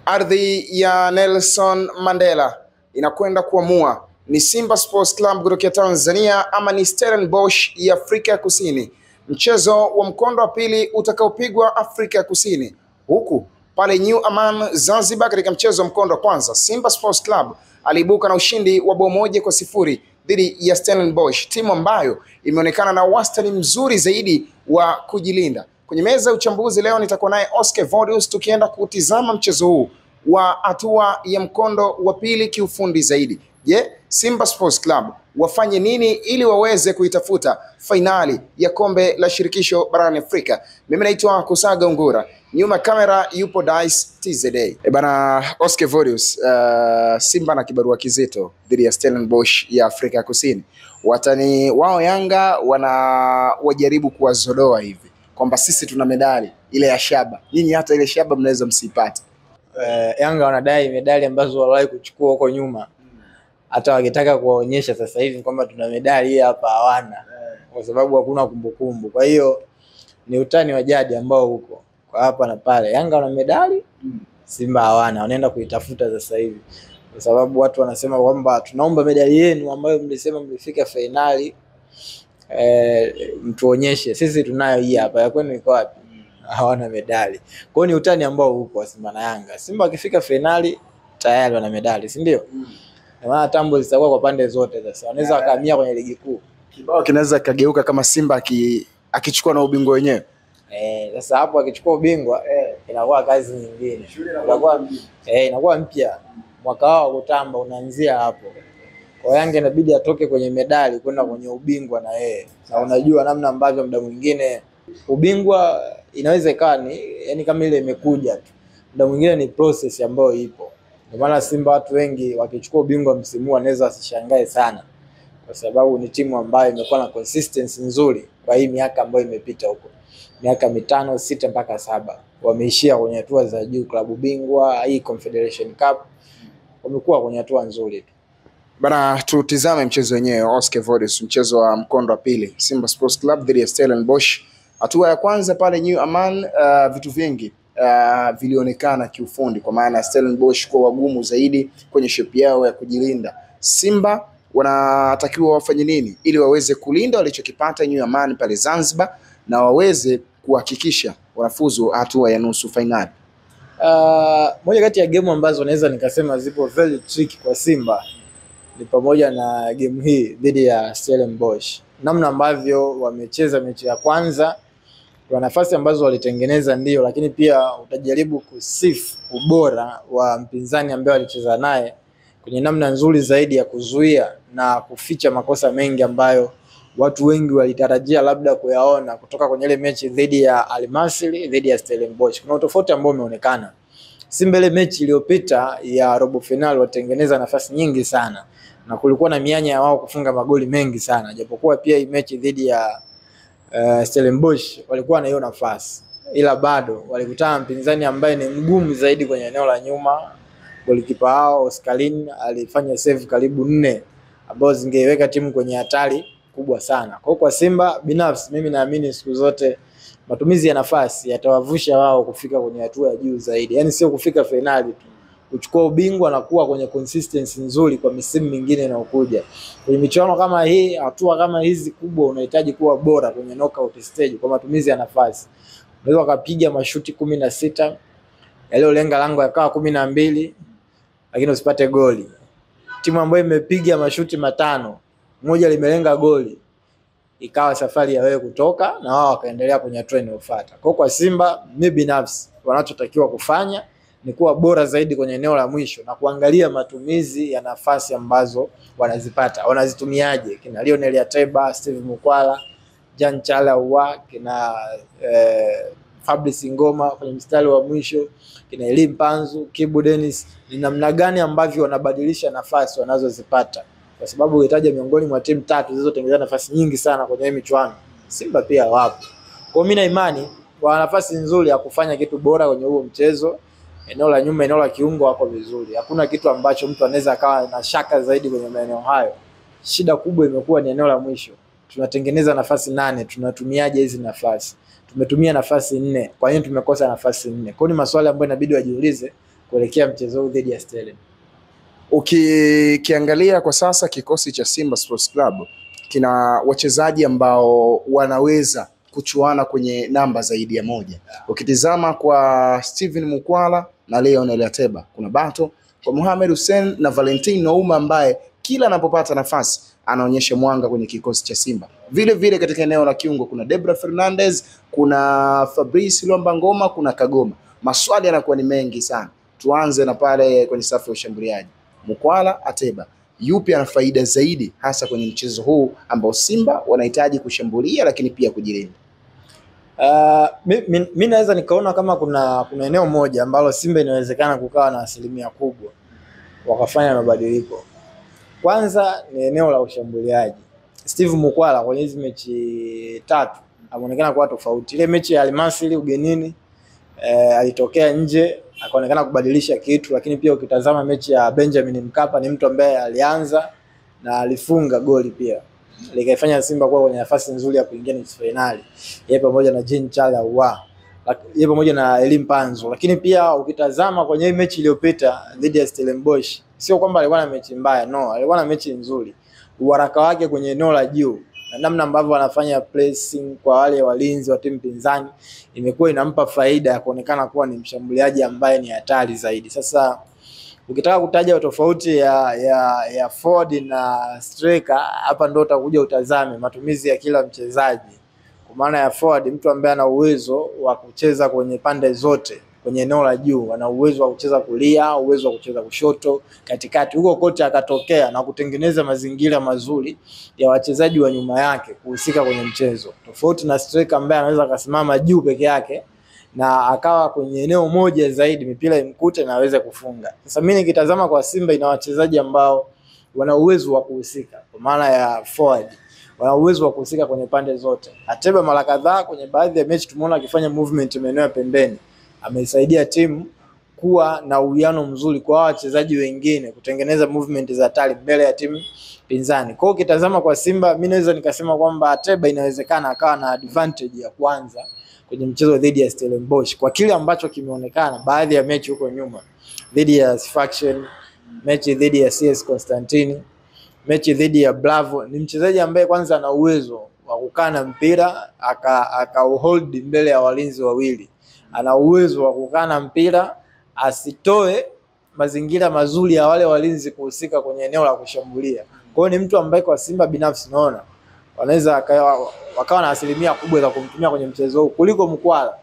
Ardhi ya Nelson Mandela inakwenda kuamua ni Simba Sports Club kutoka Tanzania ama ni Stellenbosch ya Afrika ya Kusini. Mchezo wa mkondo wa pili utakaopigwa Afrika ya Kusini, huku pale New Aman Zanzibar katika mchezo wa mkondo wa kwanza Simba Sports Club aliibuka na ushindi wa bao 1-0 dhidi ya Stellenbosch, timu ambayo imeonekana na wastani mzuri zaidi wa kujilinda. Kwenye meza ya uchambuzi leo nitakuwa naye Oscar Vodius, tukienda kutizama mchezo huu wa hatua ya mkondo wa pili kiufundi zaidi. Je, Simba Sports Club wafanye nini ili waweze kuitafuta fainali ya kombe la shirikisho barani Afrika? Mimi naitwa Kusaga Ungura, nyuma kamera yupo Dice TZA. Bana Oscar Vodius, Simba na kibarua kizito dhidi ya Stellenbosch ya Afrika ya Kusini. Watani wao Yanga wajaribu kuwazodoa hivi kwamba sisi tuna medali ile ya shaba, nyinyi hata ile shaba mnaweza msipate. Yanga wanadai medali ambazo waliwahi kuchukua huko nyuma. Hata wakitaka kuwaonyesha sasa hivi kwamba tuna medali hii hapa hawana, kwa sababu hakuna kumbukumbu. Kwa hiyo ni utani wa jadi ambao huko kwa hapa na pale. Yanga wana medali, Simba hawana, wanaenda kuitafuta sasa hivi, kwa sababu watu wanasema kwamba tunaomba medali yenu ambayo mlisema mlifika finali, mtuonyeshe. Sisi tunayo hii hapa, ya kwenu iko wapi? Hawana medali. Kwa hiyo ni utani ambao uko Simba na Yanga. Simba akifika finali tayari wana medali, si ndio? Na maana tambo zitakuwa kwa pande zote sasa. Wanaweza wakahamia kwenye ligi kuu. Kibao kinaweza kageuka kama Simba akichukua na ubingwa wenyewe. Sasa hapo akichukua ubingwa inakuwa kazi nyingine. Inakuwa mpya. Mwaka wao kutamba unaanzia hapo. Kwa Yanga inabidi atoke kwenye medali kwenda kwenye ubingwa na yeye. Na unajua namna ambavyo muda mwingine ubingwa inaweza ikawa ni yani kama ile imekuja tu. Muda mwingine ni process ambayo ipo. Kwa maana Simba watu wengi wakichukua ubingwa msimu huu wanaweza wasishangae sana, kwa sababu ni timu ambayo imekuwa na consistency nzuri kwa hii miaka ambayo imepita huko. Miaka 5, 6 mpaka 7 wameishia kwenye hatua za juu, klabu bingwa, hii Confederation Cup, wamekuwa kwenye hatua nzuri tu. Bana, tutizame mchezo wenyewe Oscar Vodius, mchezo wa mkondo wa pili Simba Sports Club dhidi ya Stellenbosch. Hatua ya kwanza pale New Aman, vitu vingi vilionekana kiufundi, kwa maana Stellenbosch kwa wagumu zaidi kwenye shape yao ya kujilinda. Simba wanatakiwa wafanye nini ili waweze kulinda walichokipata New Aman pale Zanzibar na waweze kuhakikisha wanafuzu hatua ya nusu finali? Moja kati ya game ambazo naweza nikasema zipo very tricky kwa Simba ni pamoja na game hii dhidi ya Stellenbosch. Namna ambavyo wamecheza mechi ya kwanza, kwa nafasi ambazo walitengeneza ndio, lakini pia utajaribu kusifu ubora wa mpinzani ambaye alicheza naye kwenye namna nzuri zaidi ya kuzuia na kuficha makosa mengi ambayo watu wengi walitarajia labda kuyaona kutoka kwenye ile mechi dhidi ya Al Masry, dhidi ya Stellenbosch. Kuna tofauti ambao umeonekana. Simba ile mechi iliyopita ya robo finali watengeneza nafasi nyingi sana na kulikuwa na mianya ya wao kufunga magoli mengi sana, japokuwa pia hii mechi dhidi ya Stellenbosch walikuwa na hiyo nafasi, ila bado walikutana mpinzani ambaye ni mgumu zaidi kwenye eneo la nyuma. Golikipa wao Oscarin alifanya save karibu 4 ambazo zingeiweka timu kwenye hatari kubwa sana. Kwa Simba binafsi mimi naamini siku zote matumizi ya nafasi yatawavusha wao kufika kwenye hatua ya juu zaidi. Yaani sio kufika finali tu, kuchukua ubingwa na kuwa kwenye consistency nzuri kwa misimu mingine inayokuja. Kwenye michuano kama hii, hatua kama hizi kubwa, unahitaji kuwa bora kwenye knockout stage kwa matumizi ya nafasi. Unaweza kupiga mashuti 16 yaliyolenga lango yakawa 12 lakini usipate goli. Timu ambayo imepiga mashuti 5, moja limelenga goli, ikawa safari ya wewe kutoka na wao wakaendelea kwenye hatua inayofuata. Kwa Simba mimi binafsi wanachotakiwa kufanya ni kuwa bora zaidi kwenye eneo la mwisho na kuangalia matumizi ya nafasi ambazo wanazipata. Wanazitumiaje? Kina Lionel Ateba, Steve Mukwala, Jean Chala Uwa, kina Fabrice Ngoma kwenye mstari wa mwisho, kina Elim Panzu, Kibu Dennis, ni namna gani ambavyo wanabadilisha nafasi wanazozipata. Kwa sababu unahitaji miongoni mwa timu 3 zilizotengeneza nafasi nyingi sana kwenye michuano, Simba pia wapo. Kwa mimi na imani wana nafasi nzuri ya kufanya kitu bora kwenye huo mchezo. Eneo la nyuma, eneo la kiungo wako vizuri. Hakuna kitu ambacho mtu anaweza akawa na shaka zaidi kwenye maeneo hayo. Shida kubwa imekuwa ni eneo la mwisho. Tunatengeneza nafasi 8, tunatumiaje hizi nafasi? Tumetumia nafasi 4, kwa hiyo tumekosa nafasi 4. Kwa hiyo ni maswali ambayo inabidi wajiulize kuelekea mchezo huu dhidi ya Stellenbosch. Ukiangalia kwa sasa kikosi cha Simba Sports Club kina wachezaji ambao wanaweza kuchuana kwenye namba zaidi ya moja. Ukitizama kwa Steven Mukwala na Leonel Ateba, kuna bato kwa Mohamed Hussein na Valentine Nouma ambaye kila anapopata nafasi anaonyesha mwanga kwenye kikosi cha Simba. Vile vile katika eneo la kiungo kuna Debra Fernandez, kuna Fabrice Lomba Ngoma, kuna Kagoma. Maswali yanakuwa ni mengi sana. Tuanze na pale kwenye safu ya ushambuliaji. Mukwala, Ateba, yupi ana faida zaidi hasa kwenye mchezo huu ambao Simba wanahitaji kushambulia lakini pia kujilinda? Mimi naweza nikaona kama kuna eneo moja ambalo Simba inawezekana kukawa na asilimia kubwa wakafanya mabadiliko. Kwanza ni eneo la ushambuliaji. Steve Mukwala kwenye hizo mechi 3 ameonekana kuwa tofauti. Ile mechi ya Almasri ugenini alitokea nje akaonekana kubadilisha kitu, lakini pia ukitazama mechi ya Benjamin Mkapa ni mtu ambaye alianza na alifunga goli pia. Likaifanya Simba kuwa kwenye nafasi nzuri ya kuingia nusu finali. Yeye pamoja na Jean Charles Ahoua, yeye pamoja na Elim Panzo. Lakini pia ukitazama kwenye hii mechi iliyopita dhidi ya Stellenbosch, sio kwamba alikuwa na mechi mbaya, no, alikuwa na mechi nzuri. Uharaka wake kwenye eneo la juu na namna ambavyo anafanya pressing kwa wale walinzi wa timu pinzani imekuwa inampa faida ya kuonekana kuwa ni mshambuliaji ambaye ni hatari zaidi. Sasa ukitaka kutaja tofauti ya forward na striker, hapa ndio utakuja utazame matumizi ya kila mchezaji. Kwa maana ya forward, mtu ambaye ana uwezo wa kucheza kwenye pande zote, kwenye eneo la juu, ana uwezo wa kucheza kulia, uwezo wa kucheza kushoto, katikati, huko kote akatokea na kutengeneza mazingira mazuri ya wachezaji wa nyuma yake kuhusika kwenye mchezo. Tofauti na striker ambaye anaweza kusimama juu peke yake na akawa kwenye eneo moja zaidi, mipira imkute na aweze kufunga. Sasa mimi nikitazama kwa Simba ina wachezaji ambao wana uwezo wa kuhusika, kwa maana ya forward wana uwezo wa kuhusika kwenye pande zote. Ateba mara kadhaa kwenye baadhi ya mechi tumeona akifanya movement maeneo ya pembeni, ameisaidia timu kuwa na uwiano mzuri kwa wachezaji wengine kutengeneza movement za hatari mbele ya timu pinzani. Kwa hiyo ukitazama kwa Simba, mimi naweza nikasema kwamba Ateba inawezekana akawa na advantage ya kwanza kwenye mchezo dhidi ya Stellenbosch kwa kile ambacho kimeonekana baadhi ya mechi huko nyuma, dhidi ya Sfaxien, mechi dhidi ya CS Constantine, mechi dhidi ya Bravo. Ni mchezaji ambaye kwanza ana uwezo wa kukaa na mpira aka hold mbele ya walinzi wawili. Ana uwezo wa kukaa na mpira asitoe mazingira mazuri ya wale walinzi kuhusika kwenye eneo la kushambulia. Kwa hiyo ni mtu ambaye kwa Simba binafsi naona wanaweza wakawa na asilimia kubwa za kumtumia kwenye mchezo huu kuliko Mukwala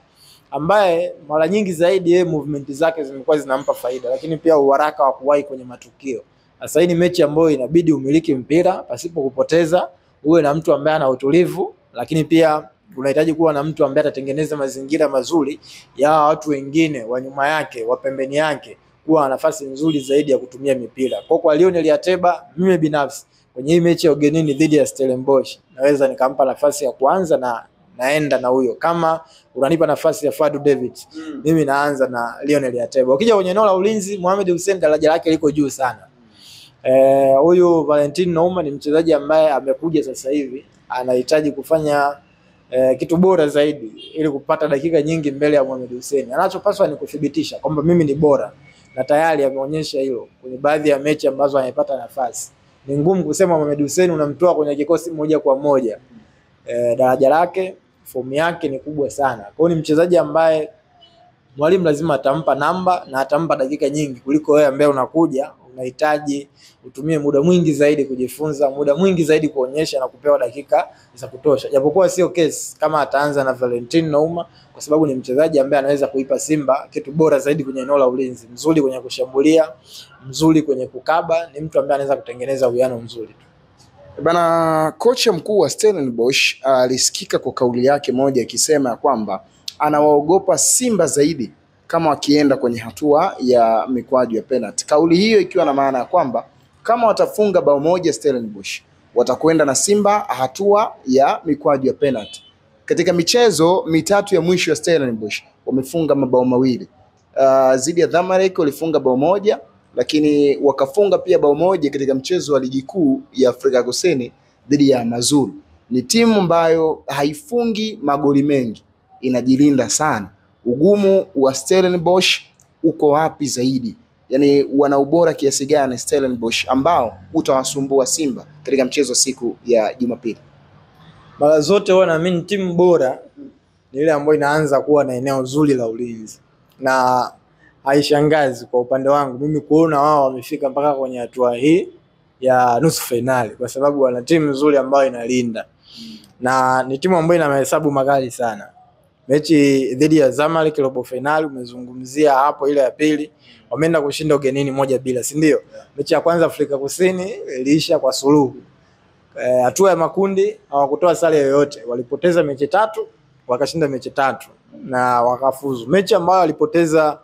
ambaye mara nyingi zaidi yeye movement zake zimekuwa zinampa faida, lakini pia uharaka wa kuwahi kwenye matukio. Sasa hii ni mechi ambayo inabidi umiliki mpira pasipo kupoteza, uwe na mtu ambaye ana utulivu, lakini pia unahitaji kuwa na mtu ambaye atatengeneza mazingira mazuri ya watu wengine wa nyuma yake, wa pembeni yake, kuwa na nafasi nzuri zaidi ya kutumia mipira. Kwa Leonel Ateba, mimi binafsi kwenye hii mechi ya ugenini dhidi ya Stellenbosch naweza nikampa nafasi ya kwanza na naenda na huyo. Kama unanipa nafasi ya Fadu David, mimi naanza na Leonel Ateba. Ukija kwenye eneo la ulinzi, Mohamed Hussein daraja lake liko juu sana. Huyu Valentine Nouma ni mchezaji ambaye amekuja sasa hivi, anahitaji kufanya kitu bora zaidi ili kupata dakika nyingi mbele ya Mohamed Hussein. Anachopaswa ni kuthibitisha kwamba mimi ni bora, na tayari ameonyesha hilo kwenye baadhi ya mechi ambazo amepata nafasi. Ni ngumu kusema Mohamed Hussein unamtoa kwenye kikosi moja kwa moja. Daraja lake, fomu yake ni kubwa sana. Kwa hiyo ni mchezaji ambaye mwalimu lazima atampa namba na atampa dakika nyingi kuliko wewe ambaye unakuja unahitaji utumie muda mwingi zaidi kujifunza, muda mwingi zaidi kuonyesha na kupewa dakika za kutosha. Japokuwa sio case kama ataanza na Valentine Nouma, kwa sababu ni mchezaji ambaye anaweza kuipa Simba kitu bora zaidi kwenye eneo la ulinzi, mzuri kwenye kushambulia, mzuri kwenye kukaba, ni mtu ambaye anaweza kutengeneza uwiano mzuri tu. Bana, kocha mkuu wa Stellenbosch alisikika kwa kauli yake moja akisema kwamba anawaogopa Simba zaidi kama wakienda kwenye hatua ya mikwaju ya penalty. Kauli hiyo ikiwa na maana ya kwamba kama watafunga bao moja Stellenbosch, watakwenda na Simba hatua ya mikwaju ya penalty. Katika michezo mitatu ya mwisho ya Stellenbosch wamefunga mabao mawili. Zidi ya Zamalek walifunga bao moja, lakini wakafunga pia bao moja katika mchezo wa ligi kuu ya Afrika Kusini dhidi ya Mazulu. Ni timu ambayo haifungi magoli mengi, inajilinda sana. Ugumu wa Stellenbosch uko wapi zaidi? Yani wana ubora kiasi gani Stellenbosch ambao utawasumbua Simba katika mchezo siku ya Jumapili? Mara zote huwa naamini timu bora ni ile ambayo inaanza kuwa na eneo zuri la ulinzi, na haishangazi kwa upande wangu mimi kuona wao wamefika mpaka kwenye hatua hii ya nusu finali, kwa sababu wana timu nzuri ambayo inalinda na ni timu ambayo ina mahesabu makali sana. Mechi dhidi ya Zamalek robo finali umezungumzia hapo, ile ya pili wameenda kushinda ugenini 1-0, si ndio? Mechi ya kwanza Afrika Kusini iliisha kwa suluhu. Hatua ya makundi hawakutoa sare yoyote, walipoteza mechi 3 wakashinda mechi 3 na wakafuzu. Mechi ambayo walipoteza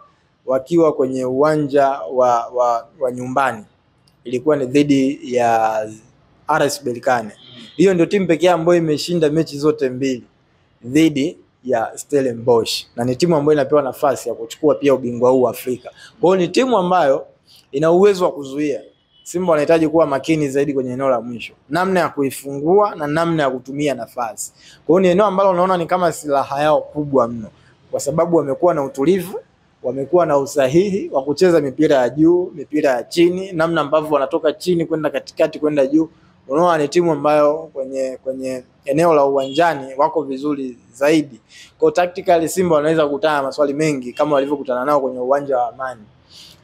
wakiwa kwenye uwanja wa nyumbani ilikuwa ni dhidi ya RS Berkane. Hiyo ndio timu pekee ambayo imeshinda mechi zote mbili dhidi ya Stellenbosch, na ni timu ambayo inapewa nafasi ya kuchukua pia ubingwa huu wa Afrika. Kwa hiyo ni timu ambayo ina uwezo wa kuzuia. Simba wanahitaji kuwa makini zaidi kwenye eneo la mwisho, namna ya kuifungua na namna ya kutumia nafasi. Kwa hiyo ni eneo ambalo unaona ni kama silaha yao kubwa mno, kwa sababu wamekuwa na utulivu, wamekuwa na usahihi wa kucheza mipira ya juu, mipira ya chini, namna ambavyo wanatoka chini kwenda katikati kwenda juu. Unaona ni timu ambayo kwenye eneo la uwanjani wako vizuri zaidi. Kwa tactically Simba wanaweza kukutana na maswali mengi kama walivyokutana nao kwenye uwanja wa Amani.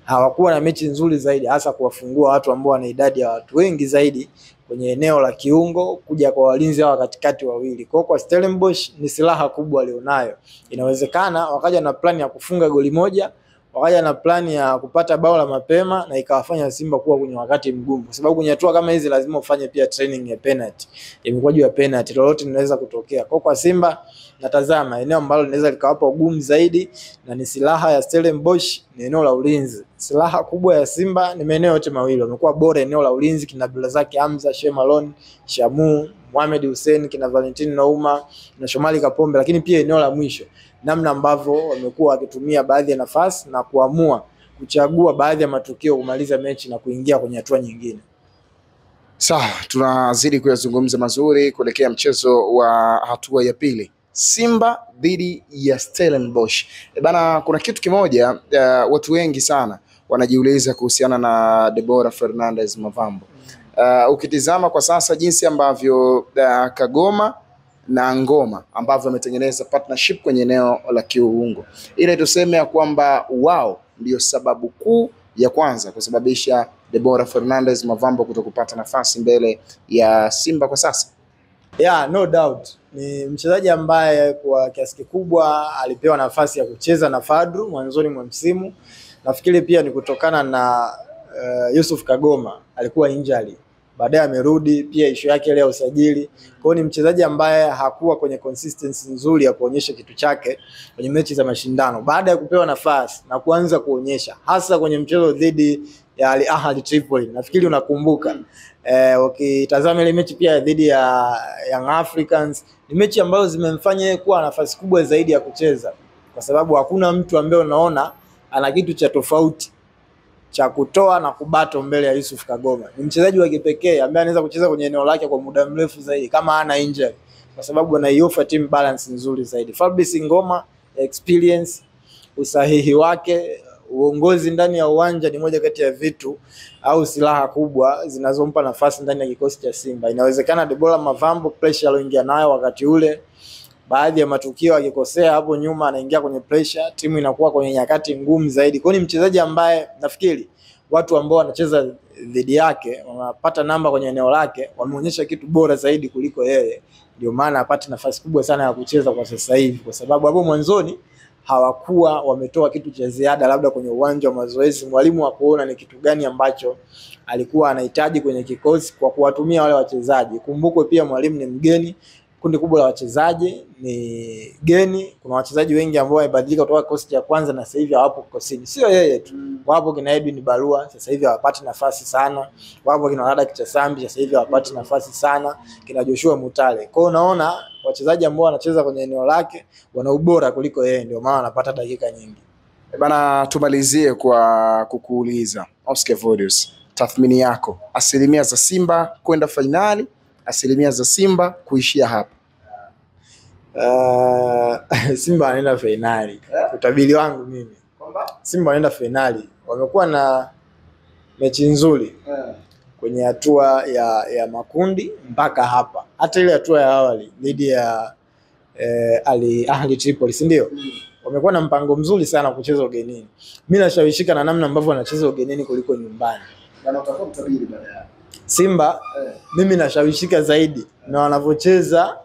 Hawakuwa na mechi nzuri zaidi, hasa kuwafungua watu ambao wana idadi ya watu wengi zaidi kwenye eneo la kiungo, kuja kwa walinzi hao katikati wawili. Kwa Stellenbosch ni silaha kubwa alionayo. Inawezekana wakaja na plani ya kufunga goli moja, wakaja na plani ya kupata bao la mapema na ikawafanya Simba kuwa kwenye wakati mgumu, kwa sababu kwenye hatua kama hizi lazima ufanye pia training ya penalty. Imekuwa juu ya penalty, lolote linaweza kutokea. Kwa Simba natazama eneo ambalo linaweza likawapa ugumu zaidi na ni silaha ya Stellenbosch ni eneo la ulinzi. Silaha kubwa ya Simba ni maeneo yote mawili. Wamekuwa bora eneo la ulinzi, kina Abdulrazak Hamza, Shemalon, Shamu, Mohamed Hussein, kina Valentine Nauma na Shomali Kapombe, lakini pia eneo la mwisho namna ambavyo wamekuwa wakitumia baadhi ya nafasi na kuamua kuchagua baadhi ya matukio kumaliza mechi na kuingia kwenye hatua nyingine. Sawa, tunazidi kuyazungumza mazuri kuelekea mchezo wa hatua ya pili, Simba dhidi ya Stellenbosch. Bana, kuna kitu kimoja watu wengi sana wanajiuliza kuhusiana na Deborah Fernandez Mavambo. Ukitizama kwa sasa jinsi ambavyo Kagoma na Ngoma ambavyo wametengeneza partnership kwenye eneo la kiungo, ile tuseme ya kwamba wao ndio sababu kuu ya kwanza kusababisha Deborah Fernandez Mavambo kutokupata nafasi mbele ya Simba kwa sasa. Yeah, no doubt. Ni mchezaji ambaye kwa kiasi kikubwa alipewa nafasi ya kucheza na Fadru mwanzoni mwa msimu. Nafikiri pia ni kutokana na Yusuf Kagoma alikuwa injury. Baadaye amerudi, pia issue yake ile ya usajili. Kwa hiyo ni mchezaji ambaye hakuwa kwenye consistency nzuri ya kuonyesha kitu chake kwenye mechi za mashindano. Baada ya kupewa nafasi na kuanza kuonyesha, hasa kwenye mchezo dhidi ya Al Ahly Tripoli, nafikiri unakumbuka. Ukitazama ile mechi pia dhidi ya Young Africans, ni mechi ambazo zimemfanya kuwa nafasi kubwa zaidi ya kucheza, kwa sababu hakuna mtu ambaye unaona ana kitu cha tofauti cha kutoa na kubato mbele ya Yusuf Kagoma. Ni mchezaji wa kipekee ambaye anaweza kucheza kwenye eneo lake kwa muda mrefu zaidi kama hana injury, kwa sababu anaiofa team balance nzuri zaidi. Fabrice Ngoma, experience, usahihi wake, uongozi ndani ya uwanja ni moja kati ya vitu au silaha kubwa zinazompa nafasi ndani ya kikosi cha Simba. Inawezekana Deborah Mavambo pressure aloingia nayo wakati ule, baadhi ya matukio akikosea hapo nyuma anaingia kwenye pressure, timu inakuwa kwenye nyakati ngumu zaidi. Kwa ni mchezaji ambaye nafikiri watu ambao wanacheza dhidi yake wanapata namba kwenye eneo lake, wameonyesha kitu bora zaidi kuliko yeye. Ndio maana apate nafasi kubwa sana ya kucheza kwa sasa hivi, kwa sababu hapo mwanzoni hawakuwa wametoa kitu cha ziada labda kwenye uwanja wa mazoezi. Mwalimu wa kuona ni kitu gani ambacho alikuwa anahitaji kwenye kikosi kwa kuwatumia wale wachezaji. Kumbukwe pia mwalimu ni mgeni, kundi kubwa la wachezaji ni geni. Kuna wachezaji wengi ambao wamebadilika kutoka kikosi cha kwanza na sasa hivi hawapo kikosini. Sio yeye tu. Wapo kina Edwin Barua sasa hivi hawapati nafasi sana. Wapo kina Rada Kichasambi sasa hivi hawapati nafasi sana. Kina Joshua Mutale. Kwa hiyo unaona wachezaji ambao wanacheza kwenye eneo lake wana ubora kuliko yeye, ndio maana wanapata dakika nyingi. Bana, tumalizie kwa kukuuliza Oscar Vodius, tathmini yako, asilimia za Simba kwenda finali, asilimia za Simba kuishia hapa? Simba anaenda finali. Utabiri wangu mimi Simba wanaenda finali, wamekuwa na mechi nzuri kwenye hatua ya makundi mpaka hapa. Hata ile hatua ya awali dhidi ya Al Ahly Tripoli, si ndio? Wamekuwa na mpango mzuri sana kucheza ugenini. Mimi nashawishika na namna ambavyo wanacheza ugenini kuliko nyumbani. Na utakuwa mtabiri baadaye. Simba mimi nashawishika zaidi na wanavyocheza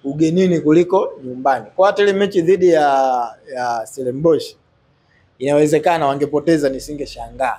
ugenini kuliko nyumbani. Kwa hata ile mechi dhidi ya Stellenbosch inawezekana wangepoteza, nisingeshangaa,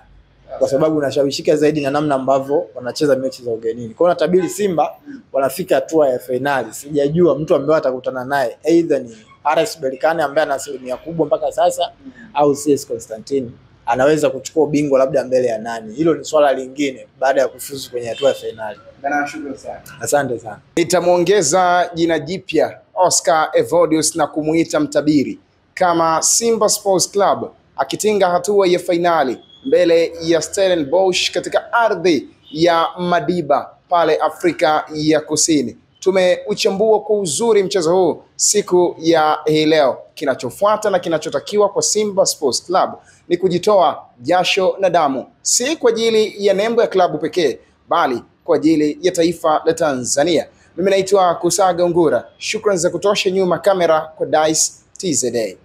kwa sababu nashawishika zaidi na namna ambavyo wanacheza mechi za ugenini. Kwa hiyo natabiri Simba wanafika hatua ya finali. Sijajua mtu ambaye atakutana naye, either ni RS Berkane ambaye ana asilimia kubwa mpaka sasa, au CS Constantine anaweza kuchukua ubingwa labda mbele ya nani. Hilo ni swala lingine baada ya kufuzu kwenye hatua ya finali. Bana, shukrani sana. Asante sana. Nitamuongeza jina jipya Oscar Evodius na kumuita mtabiri, kama Simba Sports Club akitinga hatua ya finali mbele ya Stellenbosch katika ardhi ya Madiba pale Afrika ya Kusini. Tumeuchambua kwa uzuri mchezo huu siku ya hii leo. Kinachofuata na kinachotakiwa kwa Simba Sports Club ni kujitoa jasho na damu, si kwa ajili ya nembo ya klabu pekee, bali kwa ajili ya taifa la Tanzania. Mimi naitwa Kusaga Ungura. Shukrani za kutosha nyuma kamera kwa Dice TZA.